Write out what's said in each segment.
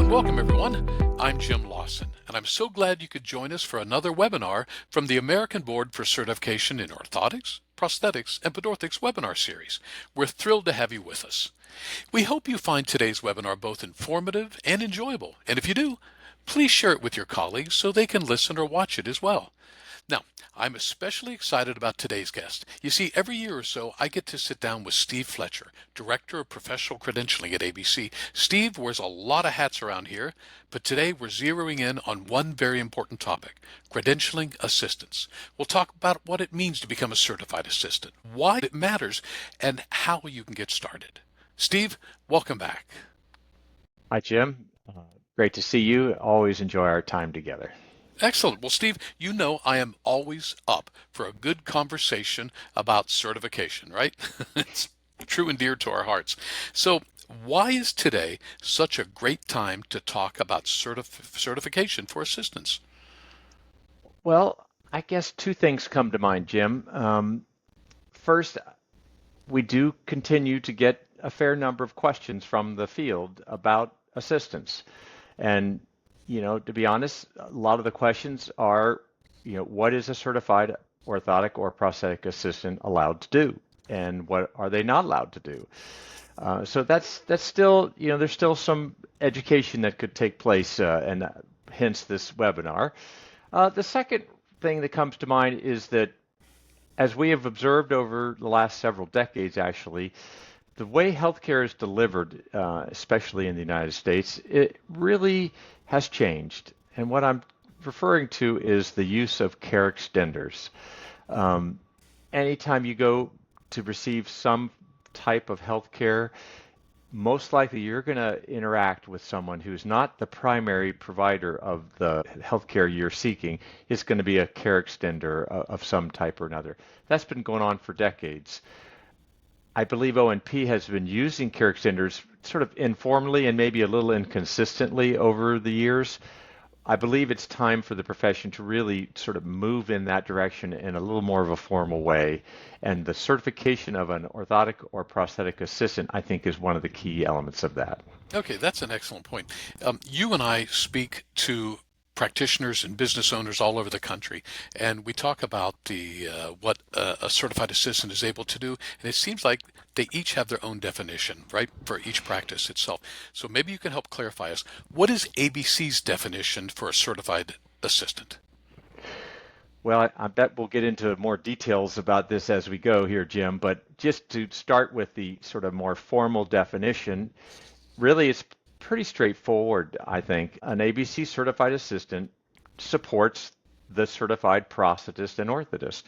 Welcome, everyone. I'm Jim Lawson, and I'm so glad you could join us for another webinar from the American Board for Certification in Orthotics, Prosthetics, and Podorthics webinar series. We're thrilled to have you with us. We hope you find today's webinar both informative and enjoyable, and if you do, please share it with your colleagues so they can listen or watch it as well. Now, I'm especially excited about today's guest. You see, every year or so, I get to sit down with Steve Fletcher, Director of Professional Credentialing at ABC. Steve wears a lot of hats around here, but today we're zeroing in on one very important topic, credentialing assistance. We'll talk about what it means to become a certified assistant, why it matters, and how you can get started. Steve, welcome back. Hi, Jim. Great to see you. Always enjoy our time together. Excellent. Well, Steve, you know I am always up for a good conversation about certification, right? It's true and dear to our hearts. So, why is today such a great time to talk about certification for assistants? Well, I guess two things come to mind, Jim. First, we do continue to get a fair number of questions from the field about assistance. And, to be honest, a lot of the questions are, what is a certified orthotic or prosthetic assistant allowed to do? And what are they not allowed to do? So that's still, there's still some education that could take place, and hence this webinar. The second thing that comes to mind is that as we have observed over the last several decades, actually, the way healthcare is delivered, especially in the United States, it really has changed. And what I'm referring to is the use of care extenders. Anytime you go to receive some type of healthcare, most likely you're going to interact with someone who's not the primary provider of the healthcare you're seeking. It's going to be a care extender of some type or another. That's been going on for decades. I believe O&P has been using care extenders sort of informally and maybe a little inconsistently over the years. I believe it's time for the profession to really sort of move in that direction in a little more of a formal way. And the certification of an orthotic or prosthetic assistant, I think, is one of the key elements of that. Okay, that's an excellent point. You and I speak to practitioners and business owners all over the country, and we talk about the what a certified assistant is able to do, and it seems like they each have their own definition, right, for each practice itself. So maybe you can help clarify us. What is ABC's definition for a certified assistant? Well, I bet we'll get into more details about this as we go here, Jim, but just to start with the sort of more formal definition, really it's pretty straightforward, I think. An ABC certified assistant supports the certified prosthetist and orthotist.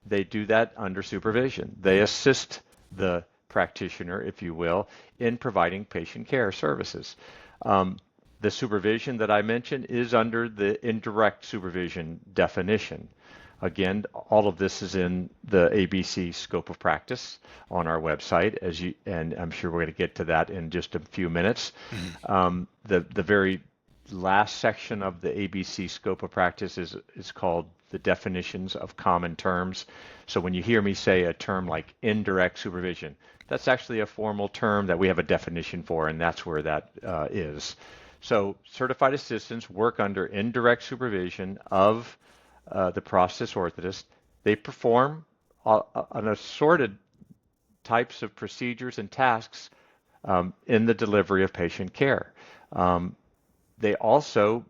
They do that under supervision. They assist the practitioner, if you will, in providing patient care services. The supervision that I mentioned is under the indirect supervision definition. Again, all of this is in the ABC scope of practice on our website, and I'm sure we're going to get to that in just a few minutes. The very last section of the ABC scope of practice is called the definitions of common terms. So when you hear me say a term like indirect supervision, that's actually a formal term that we have a definition for, and that's where that is. So certified assistants work under indirect supervision of the prosthetist orthotist. They perform an assorted types of procedures and tasks in the delivery of patient care. They also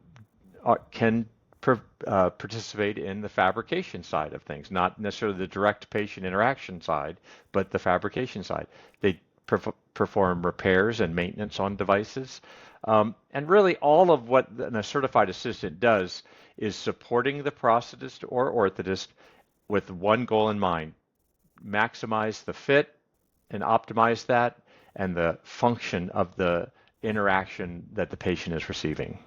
can participate in the fabrication side of things, not necessarily the direct patient interaction side, but the fabrication side. They perform repairs and maintenance on devices. And really all of what a certified assistant does is supporting the prosthetist or orthotist with one goal in mind: maximize the fit and optimize that and the function of the interaction that the patient is receiving.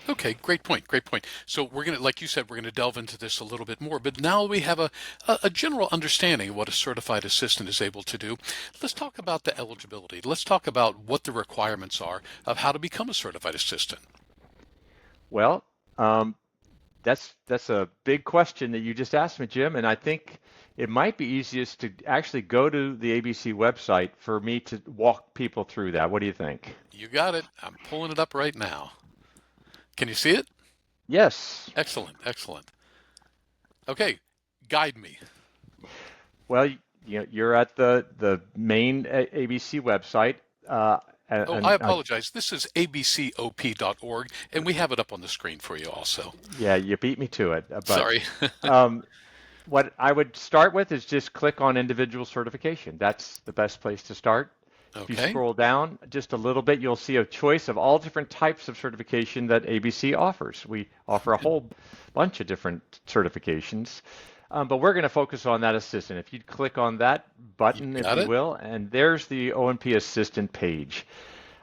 Okay, great point, great point. So we're going to, like you said, we're going to delve into this a little bit more, but now we have a general understanding of what a certified assistant is able to do. Let's talk about the eligibility. Let's talk about what the requirements are of how to become a certified assistant. Well, that's a big question that you just asked me, Jim, and I think it might be easiest to actually go to the ABC website for me to walk people through that. What do you think? You got it. I'm pulling it up right now. Can you see it? Yes. Excellent, excellent. Okay, guide me. Well, you're at the main ABC website, uh, Oh, I apologize. This is abcop.org, and we have it up on the screen for you also. yeah, you beat me to it. But Sorry. um, what I would start with is just click on individual certification. That's the best place to start. If you Okay. scroll down just a little bit, you'll see a choice of all different types of certification that ABC offers. We offer a whole bunch of different certifications, but we're going to focus on that assistant. If you'd click on that You button, if got you it? will, and there's the ONP assistant page.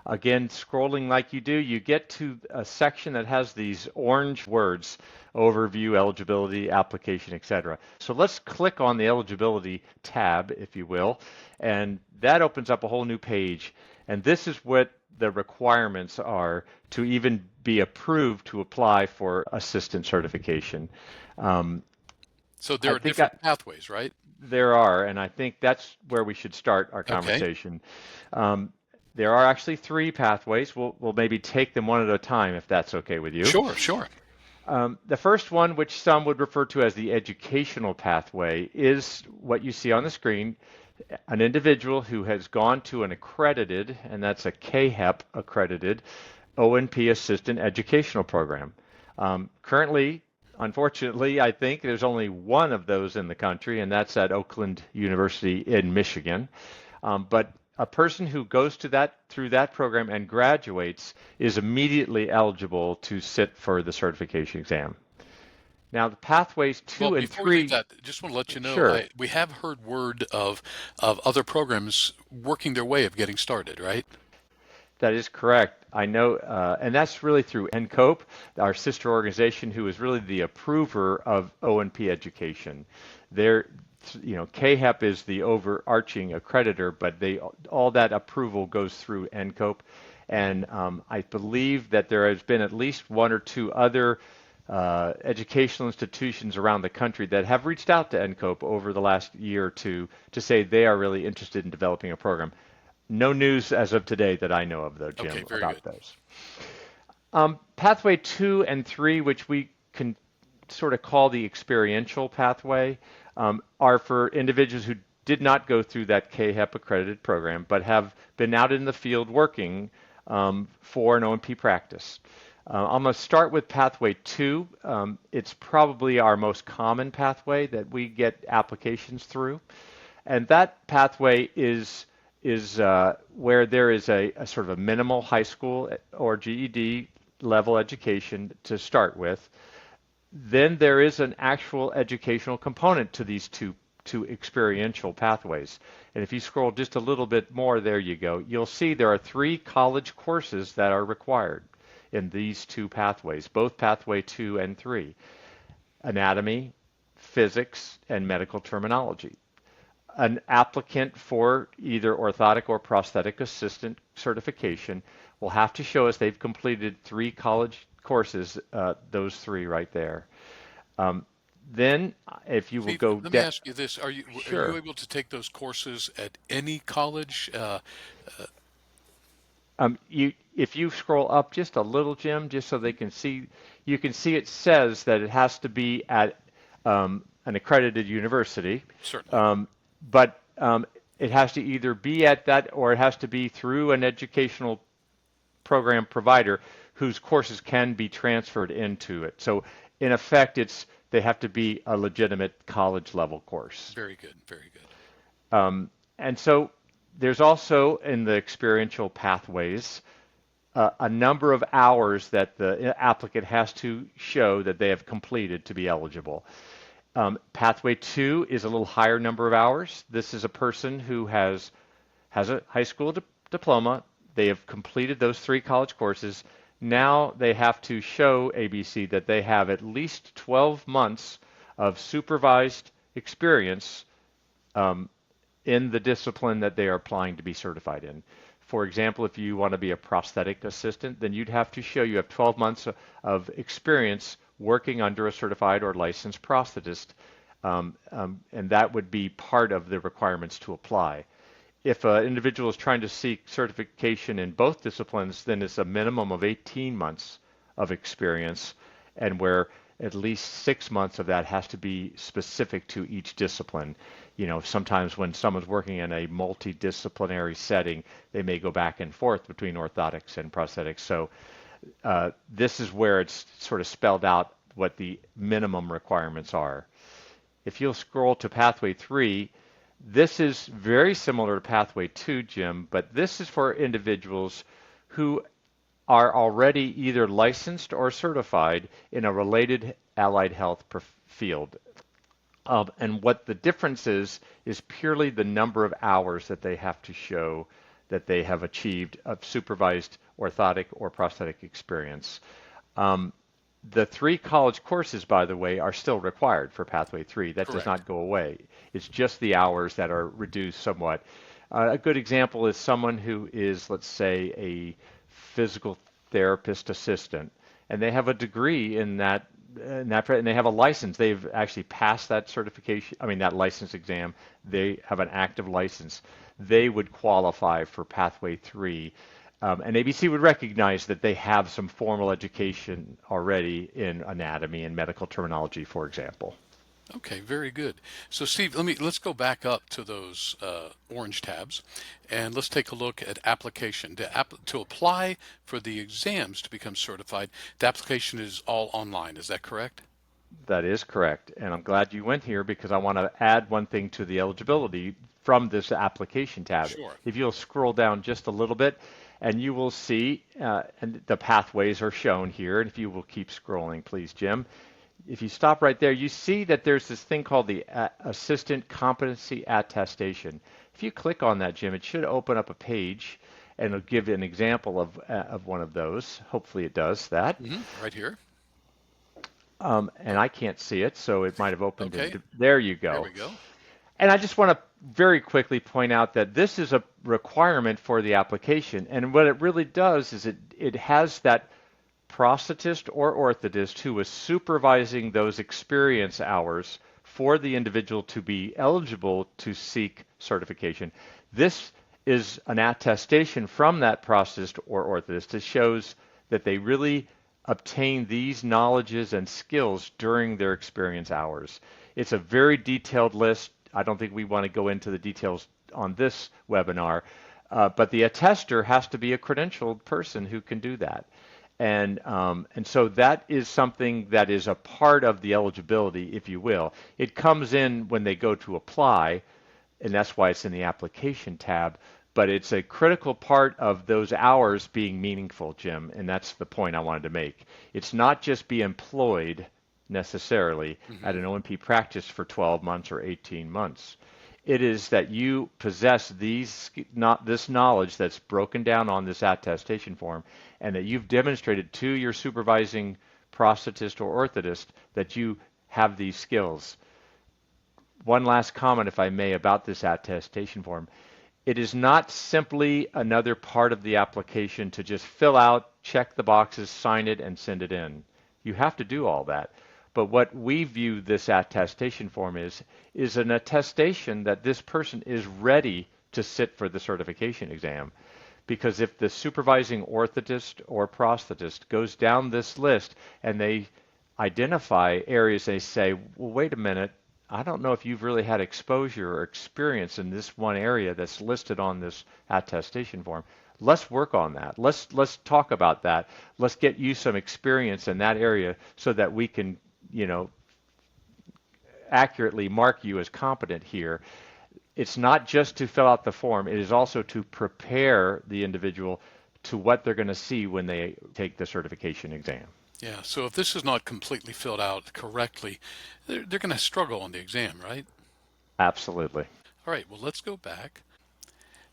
Again, scrolling like you do, you get to a section that has these orange words, overview, eligibility, application, etc. So let's click on the eligibility tab, if you will, and that opens up a whole new page. And this is what the requirements are to even be approved to apply for assistant certification. Um, So there I are think different pathways, right? there are, and I think that's where we should start our Okay. conversation. Um, there are actually three pathways. We'll maybe take them one at a time if that's okay with you. Sure, sure. The first one, which some would refer to as the educational pathway, is what you see on the screen, an individual who has gone to an accredited, and that's a KHEP accredited, ONP Assistant Educational Program. Currently, unfortunately, I think there's only one of those in the country, and that's at Oakland University in Michigan. But a person who goes to that through that program and graduates is immediately eligible to sit for the certification exam. Now, the pathways Well, two and before we leave three, that, just want to let you know, sure, we have heard word of other programs working their way of getting started, right? that is correct. I know, and that's really through NCOPE, our sister organization, who is really the approver of ONP education. They're, KHEP is the overarching accreditor, but all that approval goes through NCOPE. And I believe that there has been at least one or two other educational institutions around the country that have reached out to NCOPE over the last year or two to say they are really interested in developing a program. No news as of today that I know of, though, Okay, Jim, very good. about those. Pathway 2 and 3, which we can sort of call the experiential pathway, are for individuals who did not go through that KHEP accredited program, but have been out in the field working for an OMP practice. I'm going to start with pathway 2. It's probably our most common pathway that we get applications through. And that pathway is where there is a sort of a minimal high school or GED level education to start with. Then there is an actual educational component to these two experiential pathways. And if you scroll just a little bit more, there you go. You'll see there are three college courses that are required in these two pathways, both pathway 2 and 3: anatomy, physics, and medical terminology. An applicant for either orthotic or prosthetic assistant certification will have to show us they've completed three college courses, those three right there. Um, then, if you will Steve, go let me down, ask you this: are you sure. able to take those courses at any college? If you scroll up just a little, Jim, just so they can see, you can see it says that it has to be at an accredited university, Certainly. but it has to either be at that or it has to be through an educational program provider whose courses can be transferred into it. So in effect, they have to be a legitimate college level course. Very good. Very good. And so there's also in the experiential pathways a number of hours that the applicant has to show that they have completed to be eligible. Pathway 2 is a little higher number of hours. This is a person who has a high school diploma. They have completed those three college courses. Now they have to show ABC that they have at least 12 months of supervised experience in the discipline that they are applying to be certified in. For example, if you want to be a prosthetic assistant, then you'd have to show you have 12 months experience working under a certified or licensed prosthetist, and that would be part of the requirements to apply. If an individual is trying to seek certification in both disciplines, then it's a minimum of 18 months of experience, and where at least 6 months of that has to be specific to each discipline. Sometimes when someone's working in a multidisciplinary setting, they may go back and forth between orthotics and prosthetics. So this is where it's sort of spelled out what the minimum requirements are. If you'll scroll to Pathway 3, this is very similar to Pathway 2, Jim, but this is for individuals who are already either licensed or certified in a related allied health field. And what the difference is purely the number of hours that they have to show that they have achieved of supervised orthotic or prosthetic experience. The 3 college courses, by the way, are still required for Pathway 3. That does Correct. not go away. It's just the hours that are reduced somewhat. A good example is someone who is, let's say, a physical therapist assistant, and they have a degree and they have a license. They've actually passed that certification, that license exam. They have an active license. They would qualify for Pathway 3. And ABC would recognize that they have some formal education already in anatomy and medical terminology, for example. Okay, very good. So Steve, let's go back up to those orange tabs, and let's take a look at application. To apply for the exams to become certified, the application is all online. Is that correct? That is correct. And I'm glad you went here because I want to add one thing to the eligibility from this application tab. Sure. If you'll scroll down just a little bit, and you will see, and the pathways are shown here. And if you will keep scrolling, please, Jim. If you stop right there, you see that there's this thing called the Assistant Competency Attestation. If you click on that, Jim, it should open up a page and it'll give an example of one of those. Hopefully it does that. Right here. And I can't see it, so it might have opened Okay, it. There you there go. we go. And I just want to very quickly point out that this is a requirement for the application. And what it really does is it has that prosthetist or orthotist who is supervising those experience hours for the individual to be eligible to seek certification. This is an attestation from that prosthetist or orthotist that shows that they really obtain these knowledges and skills during their experience hours. It's a very detailed list. I don't think we want to go into the details on this webinar, but the attester has to be a credentialed person who can do that. And so that is something that is a part of the eligibility, if you will. It comes in when they go to apply, and that's why it's in the application tab. But it's a critical part of those hours being meaningful, Jim, and that's the point I wanted to make. It's not just be employed necessarily at an O&P practice for 12 months or 18 months. It is that you possess this knowledge that's broken down on this attestation form, and that you've demonstrated to your supervising prosthetist or orthotist that you have these skills. One last comment, if I may, about this attestation form. It is not simply another part of the application to just fill out, check the boxes, sign it, and send it in. You have to do all that. But what we view this attestation form is an attestation that this person is ready to sit for the certification exam. Because if the supervising orthotist or prosthetist goes down this list and they identify areas, they say, well, wait a minute, I don't know if you've really had exposure or experience in this one area that's listed on this attestation form. Let's work on that. Let's talk about that. Let's get you some experience in that area so that we can, accurately mark you as competent here. It's not just to fill out the form, it is also to prepare the individual to what they're going to see when they take the certification exam. Yeah, so if this is not completely filled out correctly, they're going to struggle on the exam, right? Absolutely. All right, well, let's go back.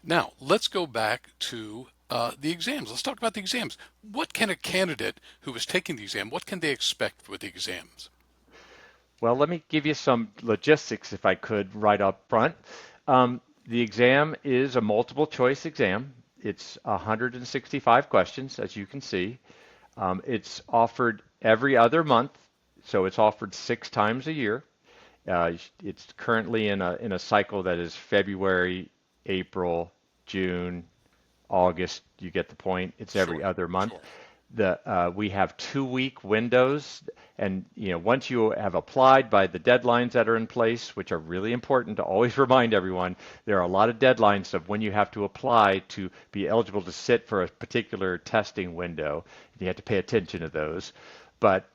Now, let's go back to the exams. Let's talk about the exams. What can a candidate who is taking the exam, what can they expect with the exams? Well, let me give you some logistics, if I could, right up front. The exam is a multiple choice exam. It's 165 questions, as you can see. It's offered every other month, so it's offered 6 times a year. It's currently in a cycle that is February, April, June, August. You get the point. It's every Sure, other month. sure. We have 2 week windows, and once you have applied by the deadlines that are in place, which are really important to always remind everyone, there are a lot of deadlines of when you have to apply to be eligible to sit for a particular testing window. You have to pay attention to those, but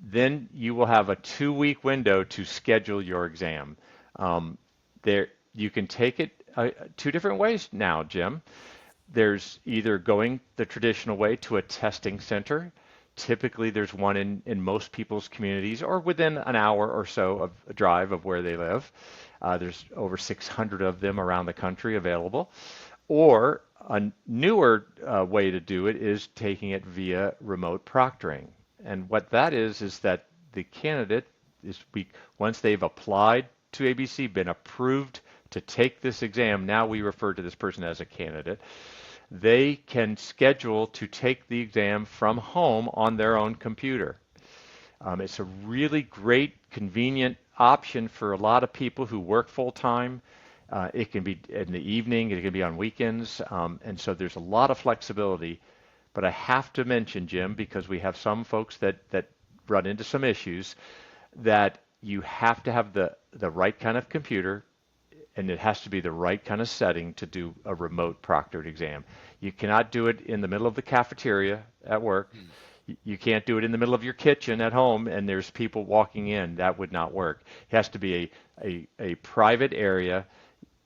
then you will have a 2 week window to schedule your exam. There, you can take it two different ways now, Jim. There's either going the traditional way to a testing center. Typically, there's one in most people's communities or within an hour or so of a drive of where they live. There's over 600 of them around the country available. Or a newer way to do it is taking it via remote proctoring. And what that is that the candidate once they've applied to ABC, been approved to take this exam, now we refer to this person as a candidate, they can schedule to take the exam from home on their own computer. It's a really great, convenient option for a lot of people who work full time. It can be in the evening, it can be on weekends, and so there's a lot of flexibility. But I have to mention, Jim, because we have some folks that run into some issues, that you have to have the right kind of computer, and it has to be the right kind of setting to do a remote proctored exam. You cannot do it in the middle of the cafeteria at work. You can't do it in the middle of your kitchen at home and there's people walking in. That would not work. It has to be a private area.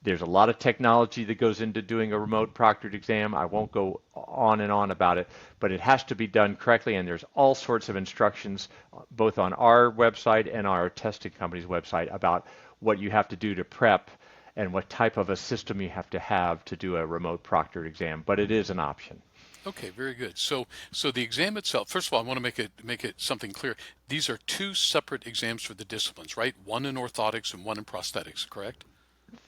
There's a lot of technology that goes into doing a remote proctored exam. I won't go on and on about it, but it has to be done correctly, and there's all sorts of instructions both on our website and our testing company's website about what you have to do to prep and what type of a system you have to do a remote proctored exam, but it is an option. Okay, very good. So the exam itself, first of all, I want to make it something clear. These are two separate exams for the disciplines, right? One in orthotics and one in prosthetics, correct?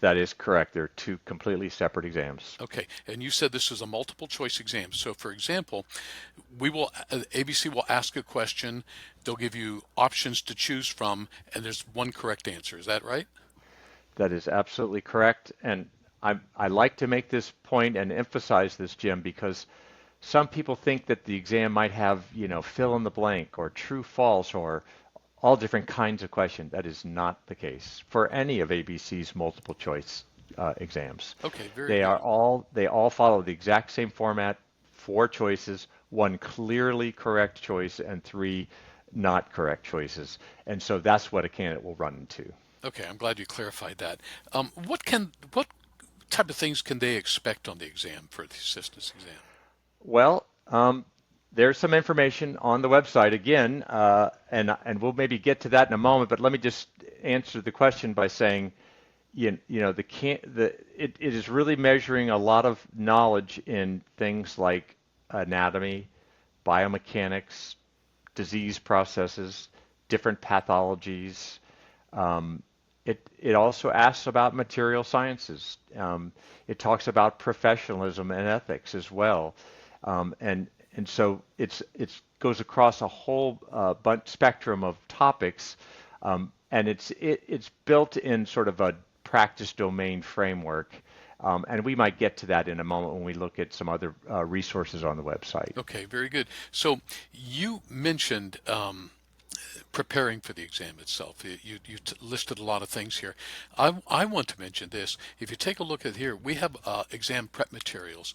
That is correct. They're two completely separate exams. Okay, and you said this is a multiple choice exam. So for example, ABC will ask a question, they'll give you options to choose from, and there's one correct answer. Is that right? That is absolutely correct. And I like to make this point and emphasize this, Jim, because some people think that the exam might have, fill in the blank or true, false, or all different kinds of questions. That is not the case for any of ABC's multiple choice exams. Okay, very They good. all follow the exact same format, 4 choices, one clearly correct choice, and 3 not correct choices. And so that's what a candidate will run into. Okay, I'm glad you clarified that. What type of things can they expect on the exam for the assistance exam? Well, there's some information on the website again, and we'll maybe get to that in a moment. But let me just answer the question by saying, it is really measuring a lot of knowledge in things like anatomy, biomechanics, disease processes, different pathologies. It also asks about material sciences. It talks about professionalism and ethics as well. And so it goes across a whole spectrum of topics, and it's built in sort of a practice domain framework. And we might get to that in a moment when we look at some other resources on the website. Okay, very good. So you mentioned preparing for the exam itself. You listed a lot of things here. I want to mention this. If you take a look at here, we have exam prep materials.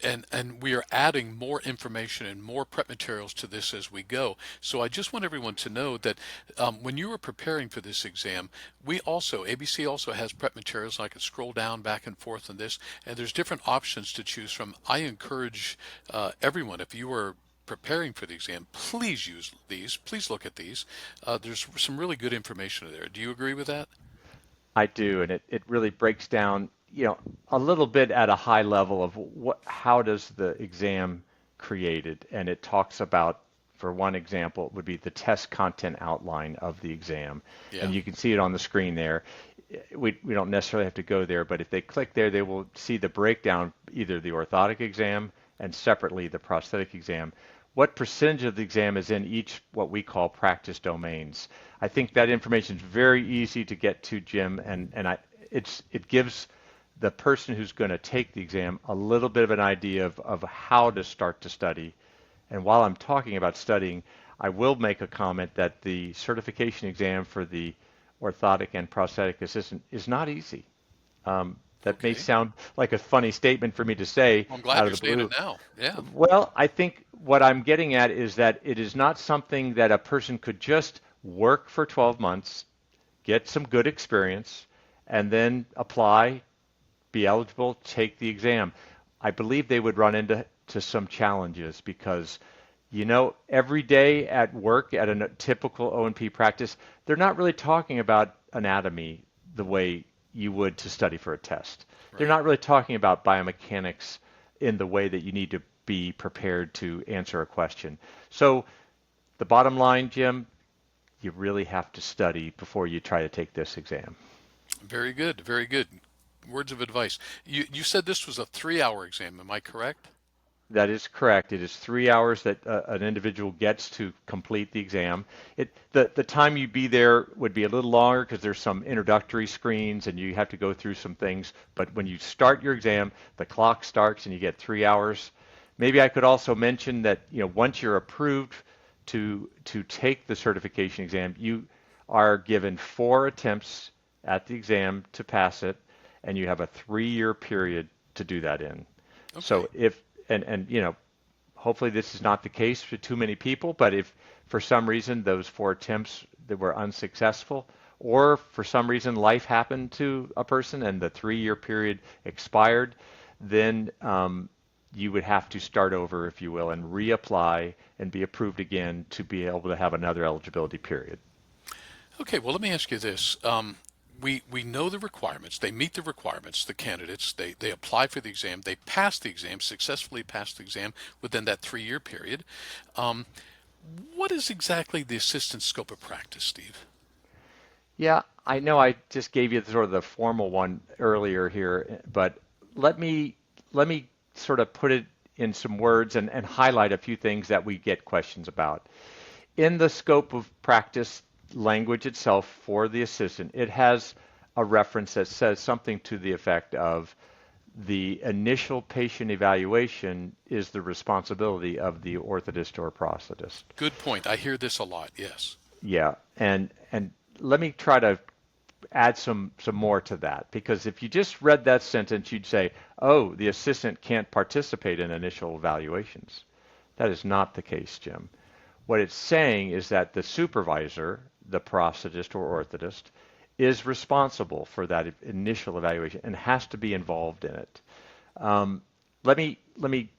And we are adding more information and more prep materials to this as we go. So I just want everyone to know that when you are preparing for this exam, ABC also has prep materials. I can scroll down back and forth on this, and there's different options to choose from. I encourage everyone, if you are preparing for the exam, please use these. Please look at these. There's some really good information there. Do you agree with that? I do, and it really breaks down, a little bit at a high level of how does the exam created, and it talks about, for one example, it would be the test content outline of the exam, Yeah. and you can see it on the screen there. We don't necessarily have to go there, but if they click there, they will see the breakdown, either the orthotic exam and separately the prosthetic exam. What percentage of the exam is in each what we call practice domains? I think that information is very easy to get to, Jim, and it gives the person who's going to take the exam a little bit of an idea of how to start to study. And while I'm talking about studying, I will make a comment that the certification exam for the orthotic and prosthetic assistant is not easy. That may Okay. sound like a funny statement for me to say Well, I'm glad out of you're the saying it blue. now. Yeah. Well, I think what I'm getting at is that it is not something that a person could just work for 12 months, get some good experience, and then apply, be eligible, take the exam. I believe they would run into some challenges because, every day at work at a typical O&P practice, they're not really talking about anatomy the way you would to study for a test. They're Right. not really talking about biomechanics in the way that you need to be prepared to answer a question. So the bottom line, Jim, you really have to study before you try to take this exam. Very good. Very good. Words of advice. You said this was a 3-hour exam. Am I correct? That is correct. It is 3 hours that an individual gets to complete the exam. The time you'd be there would be a little longer because there's some introductory screens and you have to go through some things. But when you start your exam, the clock starts and you get 3 hours. Maybe I could also mention that once you're approved to take the certification exam, you are given 4 attempts at the exam to pass it, and you have a 3-year period to do that in. Okay. So if and hopefully this is not the case for too many people, but if for some reason those 4 attempts that were unsuccessful, or for some reason life happened to a person and the 3-year period expired, then you would have to start over, if you will, and reapply and be approved again to be able to have another eligibility period. Okay. Well, let me ask you this. We know the requirements. They meet the requirements. The candidates they apply for the exam. They pass the exam, successfully pass the exam within that 3-year period. Um, what is exactly the assistant scope of practice, Steve? Yeah, I know I just gave you sort of the formal one earlier here, but let me let me sort of put it in some words and highlight a few things that we get questions about. In the scope of practice language itself for the assistant, it has a reference that says something to the effect of the initial patient evaluation is the responsibility of the orthotist or prosthetist. Good point. I hear this a lot. Yes. Yeah, and let me try to add some more to that because if you just read that sentence, you'd say, "Oh, the assistant can't participate in initial evaluations." That is not the case, Jim. What it's saying is that the supervisor, the prosthetist or orthotist, is responsible for that initial evaluation and has to be involved in it. Um, let me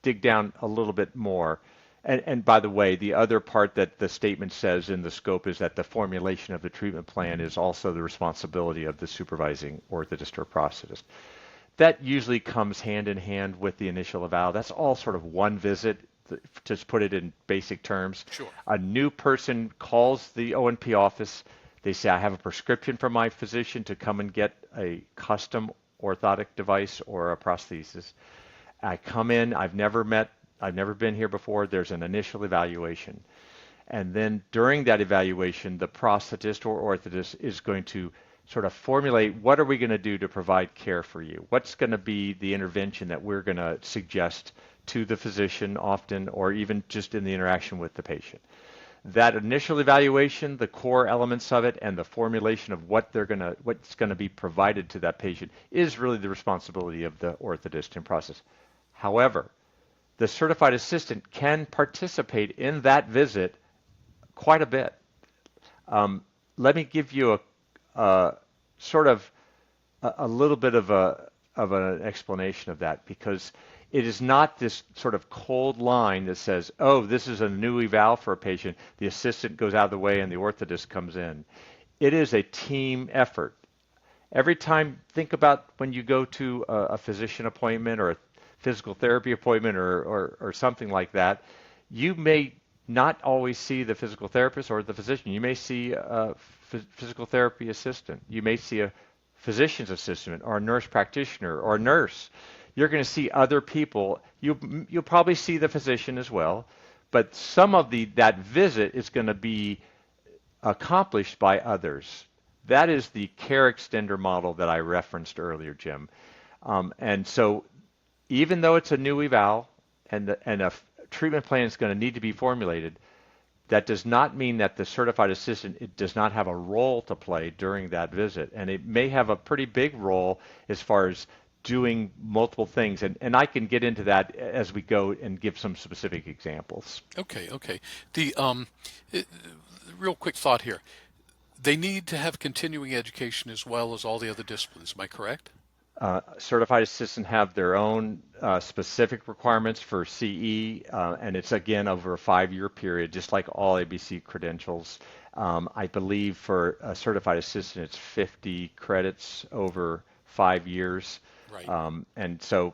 dig down a little bit more. And by the way, the other part that the statement says in the scope is that the formulation of the treatment plan is also the responsibility of the supervising orthotist or prosthetist. That usually comes hand in hand with the initial eval. That's all sort of one visit, just put it in basic terms. Sure. A new person calls the O&P office. They say, I have a prescription from my physician to come and get a custom orthotic device or a prosthesis. I come in, I've never been here before. There's an initial evaluation. And then during that evaluation, the prosthetist or orthotist is going to sort of formulate what are we going to do to provide care for you? What's going to be the intervention that we're going to suggest to the physician often or even just in the interaction with the patient? That initial evaluation, the core elements of it, and the formulation of what's going to be provided to that patient is really the responsibility of the orthotist in process. However, the certified assistant can participate in that visit quite a bit. Let me give you a sort of a little bit of an explanation of that because it is not this sort of cold line that says, oh, this is a new eval for a patient. The assistant goes out of the way and the orthotist comes in. It is a team effort. Every time, think about when you go to a physician appointment or a physical therapy appointment or something like that, you may not always see the physical therapist or the physician. You may see a physical therapy assistant. You may see a physician's assistant or a nurse practitioner or a nurse. You're going to see other people. You'll probably see the physician as well, but some of that visit is going to be accomplished by others. That is the care extender model that I referenced earlier, Jim. And so even though it's a new eval and treatment plan is going to need to be formulated, that does not mean that the certified assistant it does not have a role to play during that visit. And it may have a pretty big role as far as doing multiple things. And I can get into that as we go and give some specific examples. Okay, okay. The it, real quick thought here. They need to have continuing education as well as all the other disciplines. Am I correct? Certified assistants have their own specific requirements for CE, and it's again over a 5-year period, just like all ABC credentials. I believe for a certified assistant, it's 50 credits over 5 years, Right. and so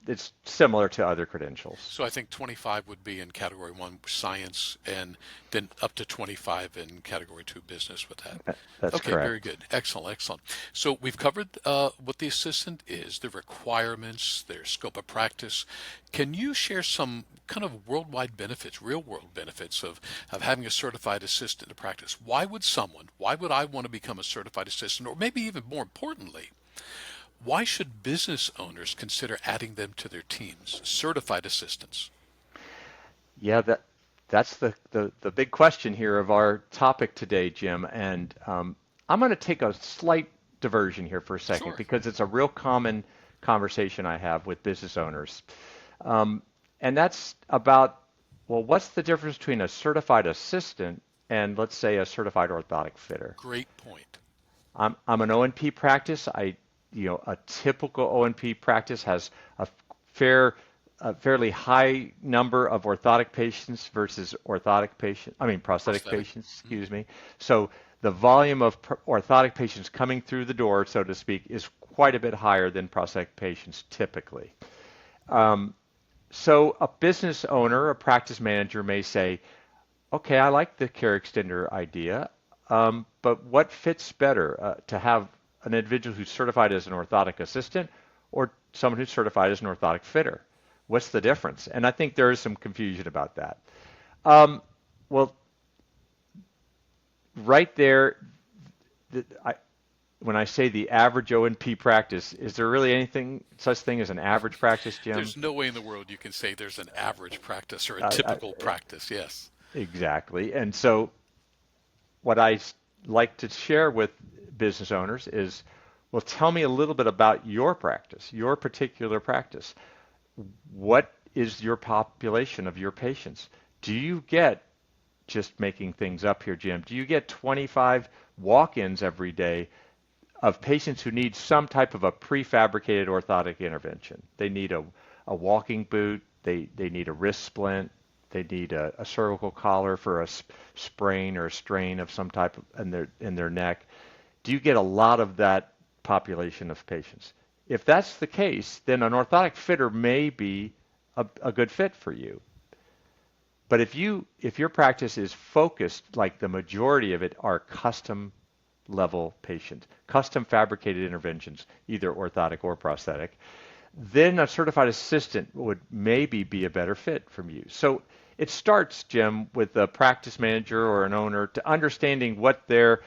it's similar to other credentials. So I think 25 would be in category one science, and then up to 25 in category two business with that. That's Okay, very correct. good. Excellent, excellent. So we've covered what the assistant is, the requirements, their scope of practice. Can you share some kind of worldwide benefits, real world benefits of having a certified assistant to practice? Why would I want to become a certified assistant? Or maybe even more importantly, why should business owners consider adding them to their teams, certified assistants? Yeah, that's the big question here of our topic today, Jim. And I'm going to take a slight diversion here for a second Sure. because it's a real common conversation I have with business owners. And that's about, well, what's the difference between a certified assistant and let's say a certified orthotic fitter? Great point. I'm an O&P practice. A typical O&P practice has a fair, a fairly high number of orthotic patients versus prosthetic Prosthetic. patients, Mhm. excuse me. So the volume of orthotic patients coming through the door, so to speak, is quite a bit higher than prosthetic patients typically. So a business owner, a practice manager may say, okay, I like the care extender idea, but what fits better to have an individual who's certified as an orthotic assistant or someone who's certified as an orthotic fitter? What's the difference? And I think there is some confusion about that. Um, well, right there, the, I, when I say the average O&P practice, is there really anything such thing as an average practice, Jim? There's no way in the world you can say there's an average practice or a Uh, uh, typical practice. Yes. exactly. And so what I like to share with business owners is, well, tell me a little bit about your practice, your particular practice. What is your population of your patients? Do you get, just making things up here, Jim, do you get 25 walk-ins every day of patients who need some type of a prefabricated orthotic intervention? They need a walking boot, they need a wrist splint, they need a cervical collar for a sprain or a strain of some type in their neck. Do you get a lot of that population of patients? If that's the case, then an orthotic fitter may be a good fit for you. But if your practice is focused, like the majority of it are custom level patients, custom fabricated interventions, either orthotic or prosthetic, then a certified assistant would maybe be a better fit from you. So it starts, Jim, with a practice manager or an owner to understanding what their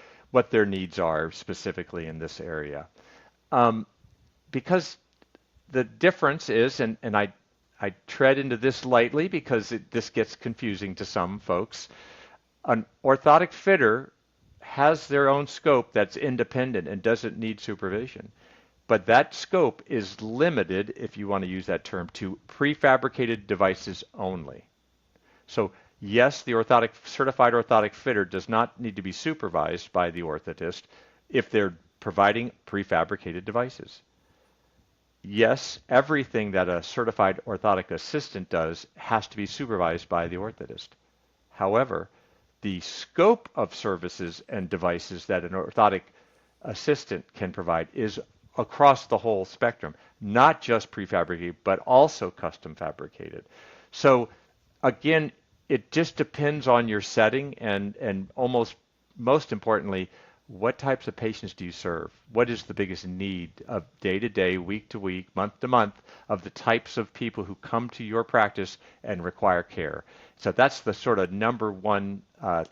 needs are specifically in this area. Um, because the difference is, and I tread into this lightly because this gets confusing to some folks. An orthotic fitter has their own scope that's independent and doesn't need supervision. But that scope is limited, if you want to use that term, to prefabricated devices only. So yes, the certified orthotic fitter does not need to be supervised by the orthotist if they're providing prefabricated devices. Yes, everything that a certified orthotic assistant does has to be supervised by the orthotist. However, the scope of services and devices that an orthotic assistant can provide is across the whole spectrum, not just prefabricated, but also custom fabricated. So again, it just depends on your setting and almost most importantly, what types of patients do you serve? What is the biggest need of day to day, week to week, month to month of the types of people who come to your practice and require care? So that's the sort of number one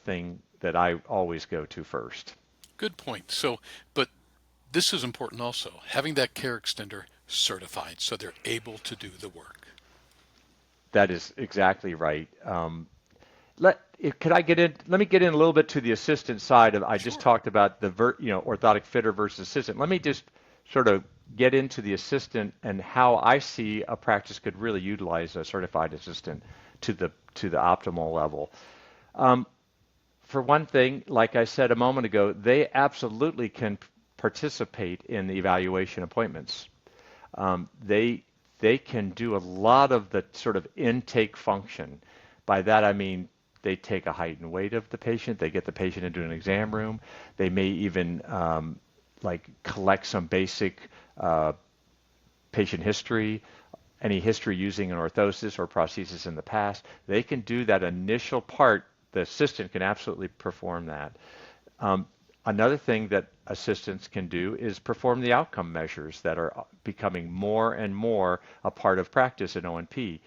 thing that I always go to first. Good point. So, but this is important also, having that care extender certified so they're able to do the work. That is exactly right. Could I get in? Let me get in a little bit to the assistant side of. I just Sure. talked about the orthotic fitter versus assistant. Let me just sort of get into the assistant and how I see a practice could really utilize a certified assistant to the optimal level. Um, for one thing, like I said a moment ago, they absolutely can participate in the evaluation appointments. They can do a lot of the sort of intake function. By that I mean they take a height and weight of the patient. They get the patient into an exam room. They may even like collect some basic patient history, any history using an orthosis or prosthesis in the past. They can do that initial part. The assistant can absolutely perform that. Um, Another thing that assistants can do is perform the outcome measures that are becoming more and more a part of practice in O&P.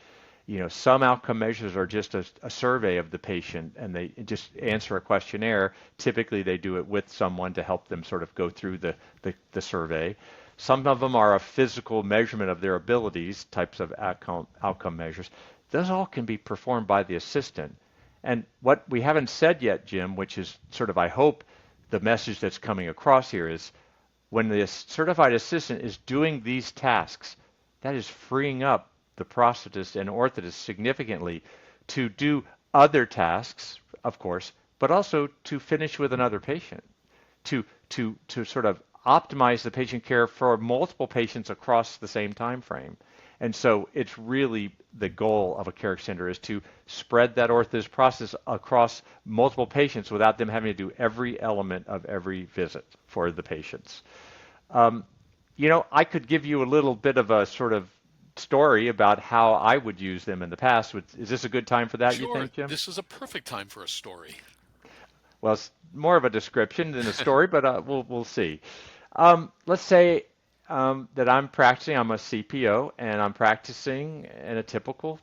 Some outcome measures are just a survey of the patient and they just answer a questionnaire. Typically, they do it with someone to help them sort of go through the survey. Some of them are a physical measurement of their abilities, types of outcome measures. Those all can be performed by the assistant. And what we haven't said yet, Jim, which is sort of, I hope, the message that's coming across here is when the certified assistant is doing these tasks, that is freeing up the prosthetist and orthotist significantly to do other tasks, of course, but also to finish with another patient, to sort of optimize the patient care for multiple patients across the same time frame. And so it's really the goal of a care extender is to spread that orthos process across multiple patients without them having to do every element of every visit for the patients. Um, I could give you a little bit of a sort of story about how I would use them in the past. Is this a good time for that, you Sure. think, Jim? This is a perfect time for a story. Well, it's more of a description than a story, but we'll see. Let's say that I'm practicing. I'm a CPO, and I'm practicing in a typical,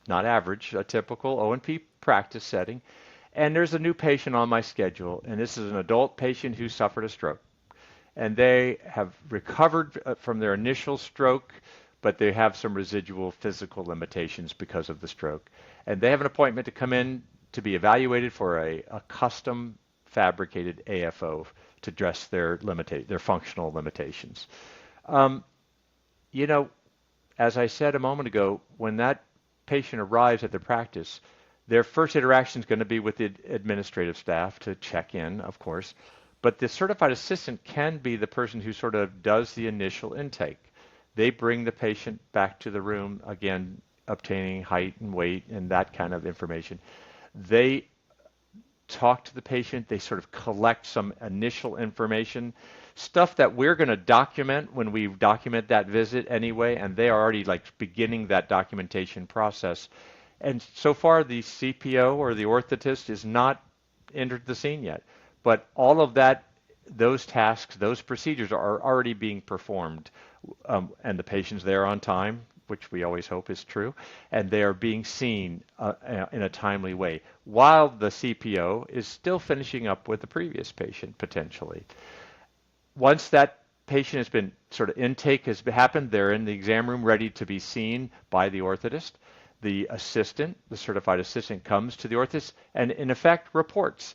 not average, a typical O&P practice setting. And there's a new patient on my schedule, and this is an adult patient who suffered a stroke. And they have recovered from their initial stroke, but they have some residual physical limitations because of the stroke. And they have an appointment to come in to be evaluated for a custom fabricated AFO to address their functional limitations. Um, you know, as I said a moment ago, when that patient arrives at the practice, their first interaction is going to be with the administrative staff to check in, of course. But the certified assistant can be the person who sort of does the initial intake. They bring the patient back to the room, again, obtaining height and weight and that kind of information. They talk to the patient, they sort of collect some initial information, stuff that we're going to document when we document that visit anyway, and they are already like beginning that documentation process. And so far, the CPO or the orthotist is not entered the scene yet. But all of that, those tasks, those procedures are already being performed, and the patient's there on time, which we always hope is true, and they are being seen in a timely way, while the CPO is still finishing up with the previous patient potentially. Once that patient has been sort of intake has happened, they're in the exam room ready to be seen by the orthotist. The assistant, the certified assistant, comes to the orthotist and in effect reports,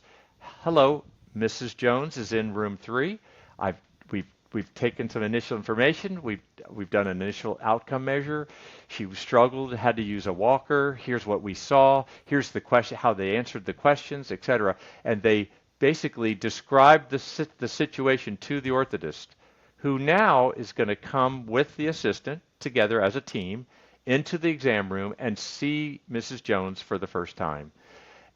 "Hello, Mrs. Jones is in room 3. I've we've taken some initial information. We've done an initial outcome measure. She struggled, had to use a walker. Here's what we saw. Here's the question, how they answered the questions, etc." And they basically describe the situation to the orthotist, who now is going to come with the assistant together as a team into the exam room and see Mrs. Jones for the first time.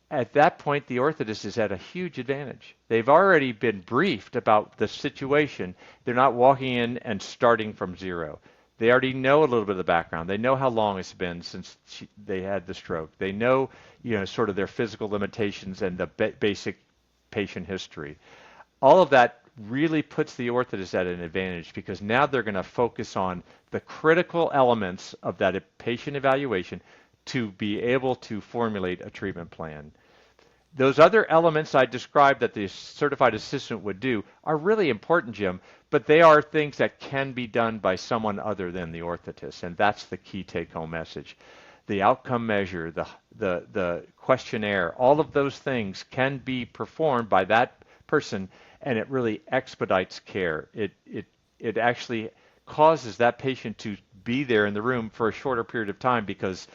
At that point, the orthotist is at a huge advantage. They've already been briefed about the situation. They're not walking in and starting from zero. They already know a little bit of the background. They know how long it's been since they had the stroke. They know, sort of their physical limitations and the basic patient history. All of that really puts the orthotist at an advantage because now they're going to focus on the critical elements of that patient evaluation to be able to formulate a treatment plan. those other elements I described that the certified assistant would do are really important, Jim, but they are things that can be done by someone other than the orthotist, and that's the key take-home message. The outcome measure, the questionnaire, all of those things can be performed by that person, and it really expedites care. It actually causes that patient to be there in the room for a shorter period of time because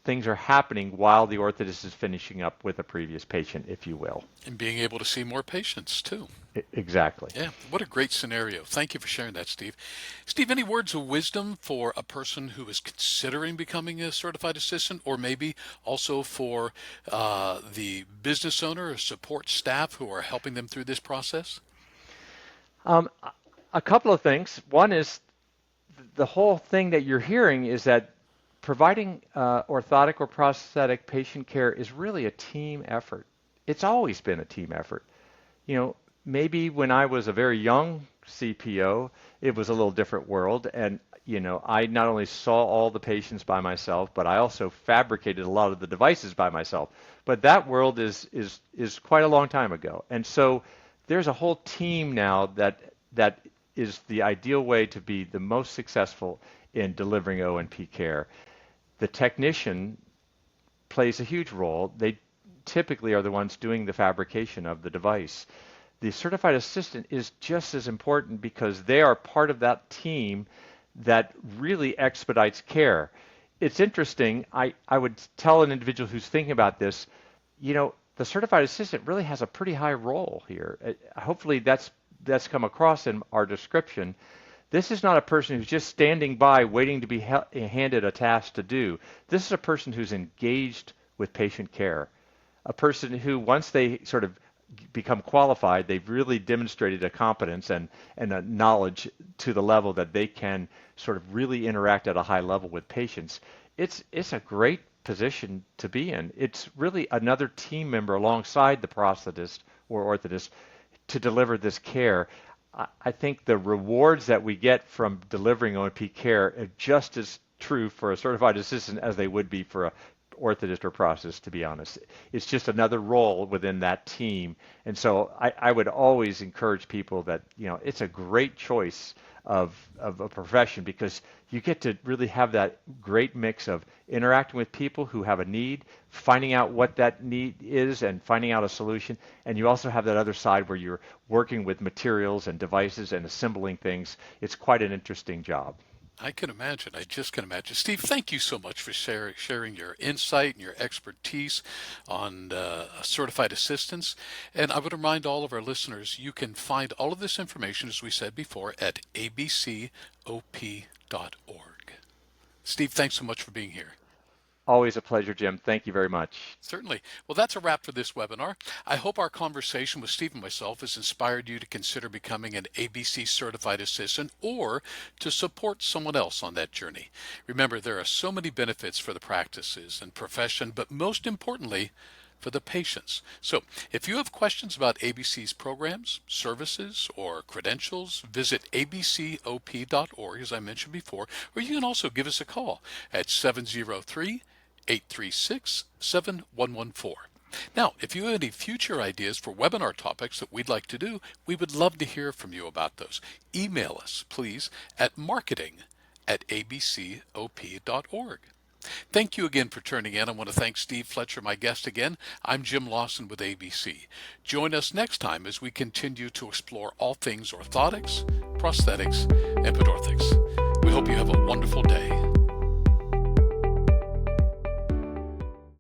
things are happening while the orthotist is finishing up with a previous patient, if you will. And being able to see more patients too. Exactly. Yeah, what a great scenario. Thank you for sharing that, Steve. Steve, any words of wisdom for a person who is considering becoming a certified assistant, or maybe also for the business owner or support staff who are helping them through this process? Um, a couple of things. One is the whole thing that you're hearing is that providing orthotic or prosthetic patient care is really a team effort. It's always been a team effort. You know, maybe when I was a very young CPO, it was a little different world. And, you know, I not only saw all the patients by myself, but I also fabricated a lot of the devices by myself. But that world is quite a long time ago. And so there's a whole team now that is the ideal way to be the most successful in delivering O&P care. The technician plays a huge role. They typically are the ones doing the fabrication of the device. The certified assistant is just as important because they are part of that team that really expedites care. It's interesting. I would tell an individual who's thinking about this, you know, the certified assistant really has a pretty high role here. Hopefully that's come across in our description. This is not a person who's just standing by waiting to be handed a task to do. This is a person who's engaged with patient care, a person who, once they sort of become qualified, they've really demonstrated a competence and a knowledge to the level that they can sort of really interact at a high level with patients. It's a great position to be in. It's really another team member alongside the prosthetist or orthotist to deliver this care. I think the rewards that we get from delivering O&P care are just as true for a certified assistant as they would be for a orthotist or prosthetist, to be honest. It's just another role within that team. And so I would always encourage people that, you know, it's a great choice of a profession because you get to really have that great mix of interacting with people who have a need, finding out what that need is and finding out a solution. And you also have that other side where you're working with materials and devices and assembling things. It's quite an interesting job. I can imagine. I just can imagine. Steve, thank you so much for sharing your insight and your expertise on certified assistants. And I would remind all of our listeners, you can find all of this information, as we said before, at abcop.org. Steve, thanks so much for being here. Always a pleasure, Jim. Thank you very much. Certainly. Well, that's a wrap for this webinar. I hope our conversation with Steve and myself has inspired you to consider becoming an ABC certified assistant or to support someone else on that journey. Remember, there are so many benefits for the practices and profession, but most importantly, for the patients. So if you have questions about ABC's programs, services, or credentials, visit abcop.org, as I mentioned before, or you can also give us a call at 703-836-7114. Now, if you have any future ideas for webinar topics that we'd like to do, we would love to hear from you about those. Email us, please, at marketing@abcop.org. Thank you again for tuning in. I want to thank Steve Fletcher, my guest again. I'm Jim Lawson with ABC. Join us next time as we continue to explore all things orthotics, prosthetics, and pedorthics. We hope you have a wonderful day.